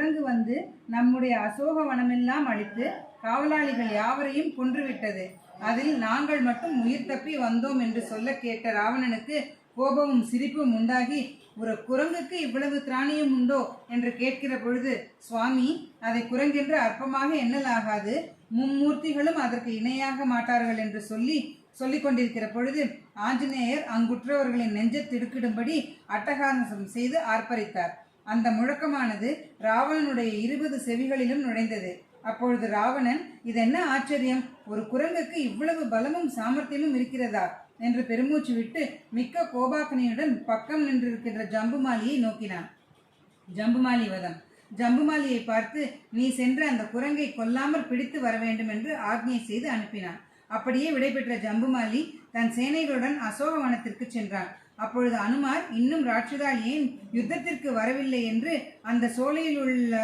குரங்கு வந்து நம்முடைய அசோக வனமெல்லாம் அழித்து காவலாளிகள் யாவரையும் கொன்றுவிட்டது. அதில் நாங்கள் மட்டும் உயிர் தப்பி வந்தோம் என்று சொல்ல கேட்ட ராவணனுக்கு கோபமும் சிரிப்பும் உண்டாகி, ஒரு குரங்குக்கு இவ்வளவு திராணியம் உண்டோ என்று கேட்கிற பொழுது, சுவாமி, அதை குரங்கென்று அற்பமாக எண்ணலாகாது, மும்மூர்த்திகளும் அதற்கு இணையாக மாட்டார்கள் என்று சொல்லிக் கொண்டிருக்கிற பொழுது ஆஞ்சநேயர் அங்குற்றவர்களின் நெஞ்ச திடுக்கிடும்படி அட்டகாசம் செய்து ஆர்ப்பரித்தார். அந்த முழக்கமானது ராவணனுடைய 20 செவிகளிலும் நுழைந்தது. அப்பொழுது ராவணன், இதென்ன ஆச்சரியம், ஒரு குரங்குக்கு இவ்வளவு பலமும் சாமர்த்தியமும் இருக்கிறதா என்று பெருமூச்சு விட்டு மிக்க கோபாக்கனையுடன் பக்கம் நின்றிருக்கின்ற ஜம்புமாலியை நோக்கினான். ஜம்புமாலி வதம். ஜம்புமாலியை பார்த்து, நீ சென்று அந்த குரங்கை கொல்லாமல் பிடித்து வர வேண்டும் என்று ஆக்ஞை செய்து அனுப்பினான். அப்படியே விடைபெற்ற ஜம்புமாலி தன் சேனைகளுடன் அசோகவனத்திற்கு சென்றான். அப்பொழுது அனுமார் இன்னும் ராட்சதால் ஏன் யுத்தத்திற்கு வரவில்லை என்று அந்த சோலையில் உள்ள